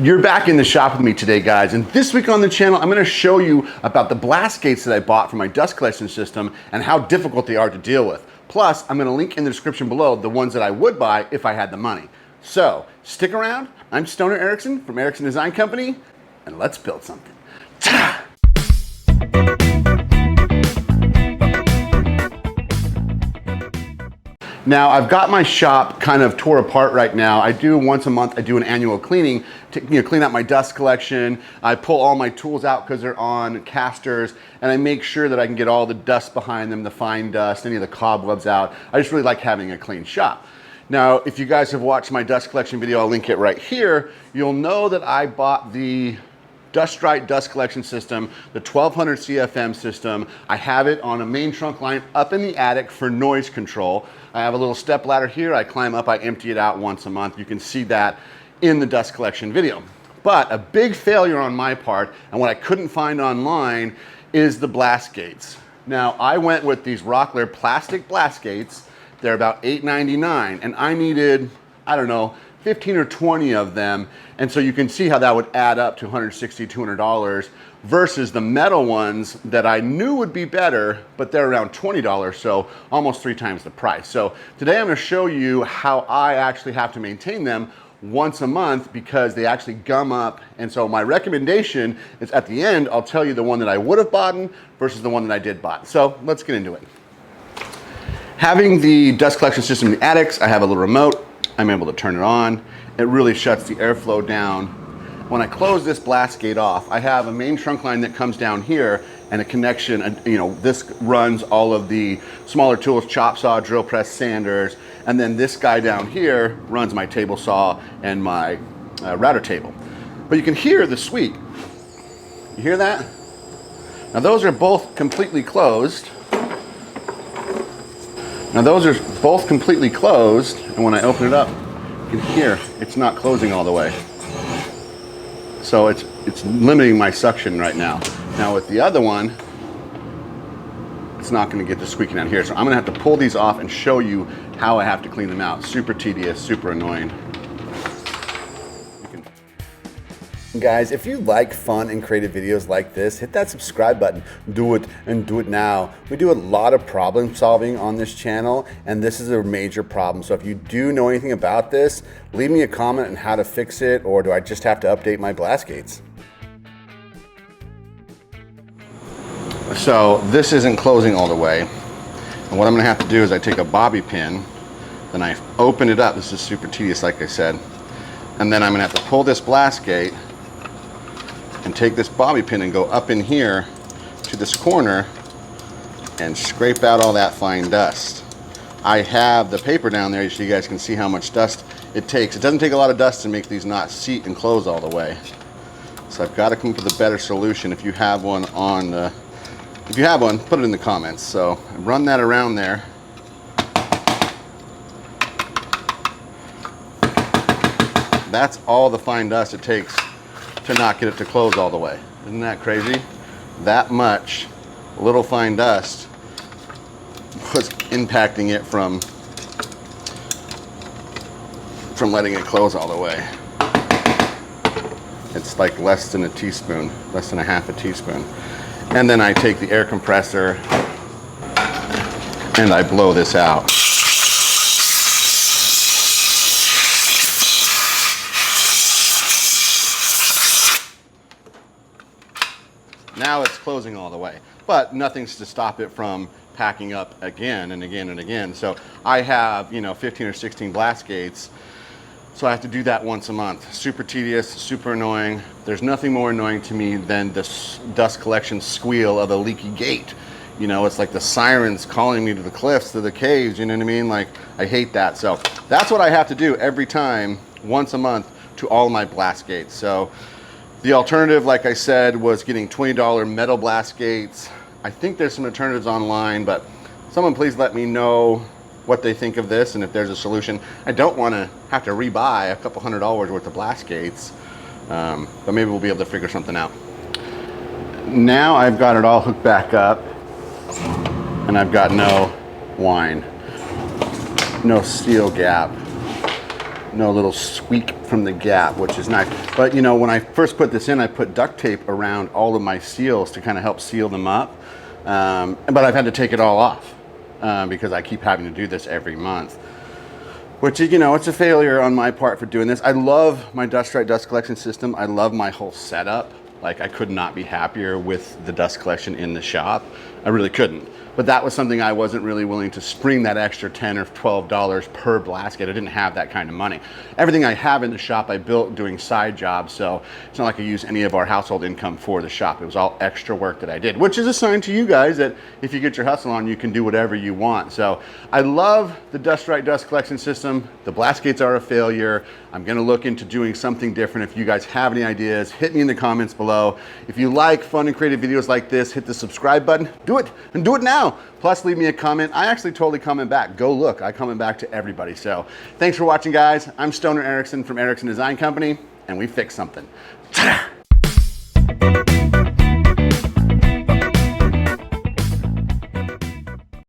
You're back in the shop with me today, guys, and this week on the channel I'm going to show you about the blast gates that I bought for my dust collection system and how difficult they are to deal with. Plus, I'm going to link in the description below the ones that I would buy if I had the money. So, stick around. I'm Stoner Ericson from Ericson Design Company, and let's build something. Ta-da! Now, I've got my shop kind of tore apart right now. I do once a month, I do an annual cleaning to clean out my dust collection. I pull all my tools out because they're on casters, and I make sure that I can get all the dust behind them, the fine dust, any of the cobwebs out. I just really like having a clean shop. Now, if you guys have watched my dust collection video, I'll link it right here. You'll know that I bought the Dust Right dust collection system, the 1200 CFM system. I have it on a main trunk line up in the attic for noise control. I have a little step ladder here. I climb up, I empty it out once a month. You can see that in the dust collection video. But a big failure on my part, and what I couldn't find online, is the blast gates. Now, I went with these Rockler plastic blast gates. They're about $8.99, and I needed, I don't know, 15 or 20 of them. And so you can see how that would add up to $160, $200 versus the metal ones that I knew would be better, but they're around $20, so almost 3 times the price. So today I'm gonna show you how I actually have to maintain them once a month because they actually gum up. And so my recommendation is at the end, I'll tell you the one that I would have bought versus the one that I did buy. So let's get into it. Having the dust collection system in the attics, I have a little remote. I'm able to turn it on. It really shuts the airflow down. When I close this blast gate off, I have a main trunk line that comes down here and a connection, this runs all of the smaller tools, chop saw, drill press, sanders, and then this guy down here runs my table saw and my router table. But you can hear the squeak. You hear that? Now those are both completely closed. Now those are both completely closed, and when I open it up, you can hear it's not closing all the way. So it's limiting my suction right now. Now with the other one, it's not gonna get the squeaking out here. So I'm gonna have to pull these off and show you how I have to clean them out. Super tedious, super annoying. Guys, if you like fun and creative videos like this, hit that subscribe button. Do it, and do it now. We do a lot of problem solving on this channel, and this is a major problem. So if you do know anything about this, leave me a comment on how to fix it, or do I just have to update my blast gates? So this isn't closing all the way. And what I'm gonna have to do is I take a bobby pin, then I open it up. This is super tedious, like I said. And then I'm gonna have to pull this blast gate and take this bobby pin and go up in here to this corner and scrape out all that fine dust. I have the paper down there so you guys can see how much dust it takes. It doesn't take a lot of dust to make these not seat and close all the way. So I've got to come up with a better solution. If you have one put it in the comments. So I run that around there. That's all the fine dust it takes to not get it to close all the way. Isn't that crazy? That much little fine dust was impacting it from letting it close all the way. It's like less than a teaspoon, less than a half a teaspoon. And then I take the air compressor and I blow this out. Now it's closing all the way, but nothing's to stop it from packing up again and again and again. So I have, 15 or 16 blast gates. So I have to do that once a month. Super tedious, super annoying. There's nothing more annoying to me than this dust collection squeal of a leaky gate. It's like the sirens calling me to the cliffs, to the caves, you know what I mean? Like, I hate that. So that's what I have to do every time, once a month, to all my blast gates. So the alternative, like I said, was getting $20 metal blast gates. I think there's some alternatives online, but someone please let me know what they think of this and if there's a solution. I don't want to have to rebuy a couple $100 worth of blast gates, but maybe we'll be able to figure something out. Now I've got it all hooked back up, and I've got no whine, no steel gap, no little squeak from the gap, which is nice. But you know, when I first put this in, I put duct tape around all of my seals to kind of help seal them up. But I've had to take it all off because I keep having to do this every month. Which is, you know, it's a failure on my part for doing this. I love my dust collection system. I love my whole setup. Like, I could not be happier with the dust collection in the shop. I really couldn't. But that was something I wasn't really willing to spring that extra $10 or $12 per blasket. I didn't have that kind of money. Everything I have in the shop I built doing side jobs, so it's not like I use any of our household income for the shop. It was all extra work that I did, which is a sign to you guys that if you get your hustle on, you can do whatever you want. So I love the dust collection system. The blaskets are a failure. I'm gonna look into doing something different. If you guys have any ideas, hit me in the comments below. If you like fun and creative videos like this, hit the subscribe button. Do it, and do it now. Plus, leave me a comment. I actually totally comment back. Go look, I comment back to everybody. So thanks for watching, guys. I'm Stoner Ericson from Ericson Design Company, and we fix something. Ta-da!